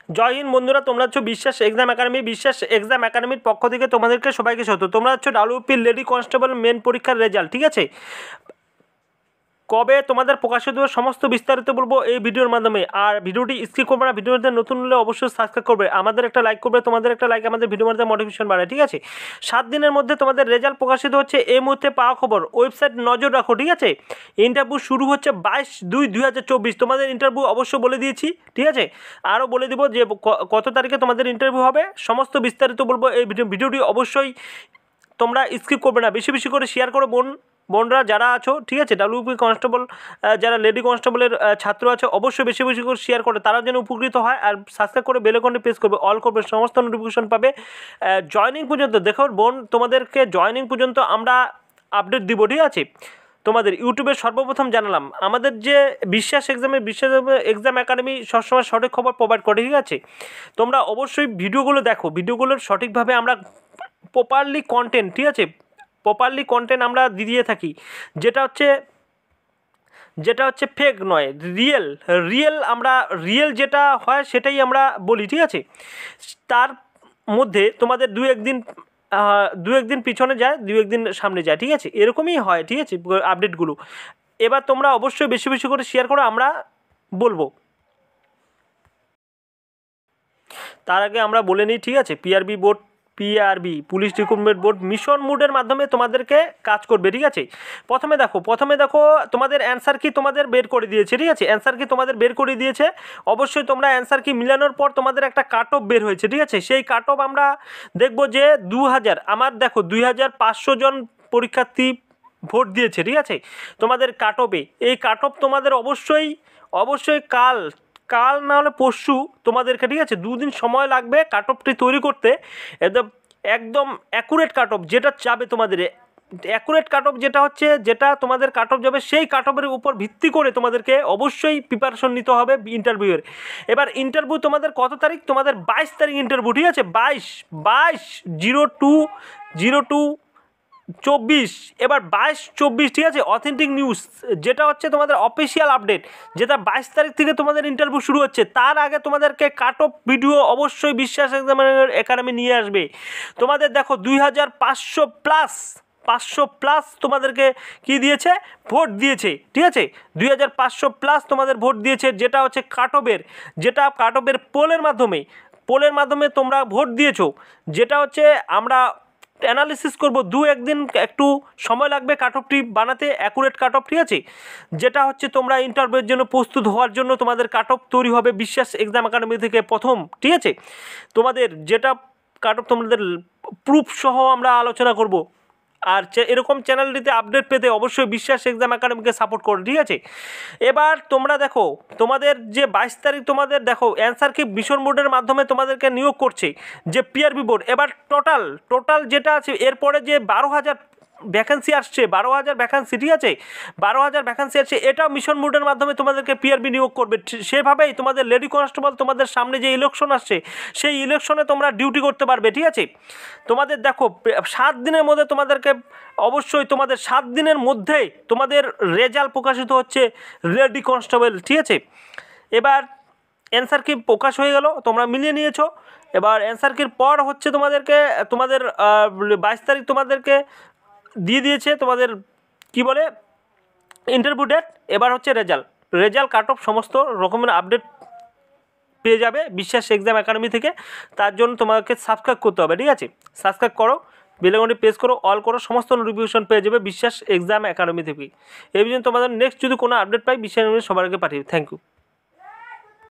জয় হিন্দ বন্ধুরা, তোমরা হচ্ছে বিশ্বাস এক্সাম একাডেমি। বিশ্বাস এক্সাম একাডেমির পক্ষ থেকে তোমাদেরকে সবাইকে স্বাগত। তোমরা হচ্ছে ডাব্লিউপি লেডি কনস্টেবল মেন পরীক্ষার রেজাল্ট, ঠিক আছে, কবে তোমাদের প্রকাশিত হবে সমস্ত বিস্তারিত বলবো এই ভিডিওর মাধ্যমে। আর ভিডিওটি স্কিপ করবে না, ভিডিওতে নতুন হলে অবশ্যই সাবস্ক্রাইব করবে, আমাদের একটা লাইক করবে, তোমাদের একটা লাইক আমাদের ভিডিওর মধ্যে মোটিভেশন বাড়ায়, ঠিক আছে। 7 দিনের মধ্যে তোমাদের রেজাল্ট প্রকাশিত হচ্ছে, এই মুহূর্তে পাওয়া খবর। ওয়েবসাইট নজর রাখো, ঠিক আছে। ইন্টারভিউ শুরু হচ্ছে 22/2/2024। তোমাদের ইন্টারভিউ অবশ্য বলে দিয়েছি, ঠিক আছে। আরও বলে দিব যে কত তারিখে তোমাদের ইন্টারভিউ হবে, সমস্ত বিস্তারিত বলবো এই ভিডিওটি অবশ্যই তোমরা স্কিপ করবে না, বেশি বেশি করে শেয়ার করো বোনরা যারা আছো, ঠিক আছে। ডাব্লিউপি কনস্টেবল যারা লেডি কনস্টেবলের ছাত্র আছে অবশ্যই বেশি বেশি করে শেয়ার করে, তারাও যেন উপকৃত হয়। আর সাবস্ক্রাইব করে বেল আইকনটি প্রেস করবে, অল করবে, সমস্ত নোটিফিকেশন পাবে। জয়নিং পর্যন্ত দেখো বোন, তোমাদেরকে জয়নিং পর্যন্ত আমরা আপডেট দিব, ঠিক আছে। তোমাদের ইউটিউবে সর্বপ্রথম জানালাম, আমাদের যে বিশ্বাস এক্সাম একাডেমি সবসময় সঠিক খবর প্রোভাইড করে, ঠিক আছে। তোমরা অবশ্যই ভিডিওগুলো দেখো, ভিডিওগুলোর সঠিকভাবে আমরা প্রপারলি কন্টেন্ট, ঠিক আছে, প্রপারলি কন্টেন্ট আমরা দিয়ে থাকি, যেটা হচ্ছে ফেক নয়, রিয়েল আমরা রিয়েল যেটা হয় সেটাই আমরা বলি, ঠিক আছে। তার মধ্যে তোমাদের দু একদিন পিছনে যায়, দু একদিন সামনে যায়, ঠিক আছে, এরকমই হয়, ঠিক আছে আপডেটগুলো। এবার তোমরা অবশ্যই বেশি বেশি করে শেয়ার করো, আমরা বলবো। তার আগে আমরা বলে নিই, ঠিক আছে, PRB police recruitment board mission মোডের মাধ্যমে তোমাদেরকে কাজ করবে, ঠিক আছে। প্রথমে দেখো তোমাদের অ্যান্সার কি তোমাদের বের করে দিয়েছে, ঠিক আছে। অ্যান্সার কি তোমাদের বের করে দিয়েছে, অবশ্যই তোমরা অ্যান্সার কি মিলানোর পর তোমাদের একটা কাট অফ বের হয়েছে, ঠিক আছে। সেই কাট অফ আমরা দেখবো যে 2500 জন পরীক্ষার্থী ভোট দিয়েছে, ঠিক আছে তোমাদের কাট অফে। এই কাট অফ তোমাদের অবশ্যই কাল না হলে পরশু তোমাদেরকে, ঠিক আছে, 2 দিন সময় লাগবে কাট অফটি তৈরি করতে। একদম অ্যাকুরেট কাট অফ যেটা যাবে তোমাদের, অ্যাকুরেট কাট অফ যেটা তোমাদের কাট অফ যাবে, সেই কাট অফের উপর ভিত্তি করে তোমাদেরকে অবশ্যই প্রিপারেশন নিতে হবে ইন্টারভিউয়ের। এবার ইন্টারভিউ তোমাদের কত তারিখ, তোমাদের 22 তারিখ ইন্টারভিউ, ঠিক আছে। 22/02/24। এবার 22/24, ঠিক আছে, অথেন্টিক নিউজ যেটা হচ্ছে তোমাদের অফিসিয়াল আপডেট, যেটা 22 তারিখ থেকে তোমাদের ইন্টারভিউ শুরু হচ্ছে। তার আগে তোমাদেরকে কাট অফ ভিডিও অবশ্যই বিশ্বাস একাডেমি নিয়ে আসবে। তোমাদের দেখো 2500+ তোমাদেরকে কি দিয়েছে, ভোট দিয়েছে, ঠিক আছে। 2500+ তোমাদের ভোট দিয়েছে, যেটা হচ্ছে কাট অফের পোলের মাধ্যমে তোমরা ভোট দিয়েছো, যেটা হচ্ছে আমরা অ্যানালিসিস করব। 2-1 দিন একটু সময় লাগবে কাট অফটি বানাতে, অ্যাকুরেট কাট অফ, ঠিক আছে। যেটা হচ্ছে তোমরা ইন্টারভিউয়ের জন্য প্রস্তুত হওয়ার জন্য তোমাদের কাট অফ তৈরি হবে বিশ্বাস এক্সাম একাডেমি থেকে প্রথম, ঠিক আছে। তোমাদের যেটা কাট অফ তোমাদের প্রুফ সহ আমরা আলোচনা করব। আর এরকম চ্যানেলটিতে আপডেট পেতে অবশ্যই বিশ্বাস এক্সাম একাডেমিকে সাপোর্ট করো, ঠিক আছে। এবার তোমরা দেখো তোমাদের যে 22 তারিখ তোমাদের দেখো অ্যান্সার কি মিশন বোর্ডের মাধ্যমে তোমাদেরকে নিয়োগ করছে যে পিআরবি বোর্ড। এবার টোটাল যেটা আছে এরপরে যে 12,000 ভ্যাকেন্সি আসছে, 12,000 ভ্যাকেন্সি, ঠিক আছে, 12,000 ভ্যাকেন্সি আসছে, এটাও মিশন মোডের মাধ্যমে তোমাদেরকে পিআরবি নিয়োগ করবে। সেভাবেই তোমাদের লেডি কনস্টেবল তোমাদের সামনে যে ইলেকশন আসছে, সেই ইলেকশনে তোমরা ডিউটি করতে পারবে, ঠিক আছে। তোমাদের দেখো 7 দিনের মধ্যে তোমাদেরকে অবশ্যই তোমাদের 7 দিনের মধ্যেই তোমাদের রেজাল্ট প্রকাশিত হচ্ছে লেডি কনস্টেবল, ঠিক আছে। এবার অ্যান্সার কি প্রকাশ হয়ে গেল, তোমরা মিলিয়ে নিয়েছো। এবার অ্যান্সার কির পর হচ্ছে তোমাদের 22 তারিখ তোমাদেরকে দিয়ে দিয়েছে তোমাদের কি বলে ইন্টারভিউ ডেট। এবার হচ্ছে রেজাল্ট কাট অফ সমস্ত রকমের আপডেট পেয়ে যাবে বিশ্বাস এক্সাম একাডেমি থেকে। তার জন্য তোমাকে সাবস্ক্রাইব করতে হবে, ঠিক আছে। সাবস্ক্রাইব করো, বেল আইকনটি প্রেস করো, অল করো, সমস্ত নোটিফিকেশন পেয়ে যাবে বিশ্বাস এক্সাম একাডেমি থেকে। এই জন্য তোমাদের নেক্সট যদি কোনো আপডেট পাই বিশ্বাস সবার আগে পাঠিয়ে। Thank you.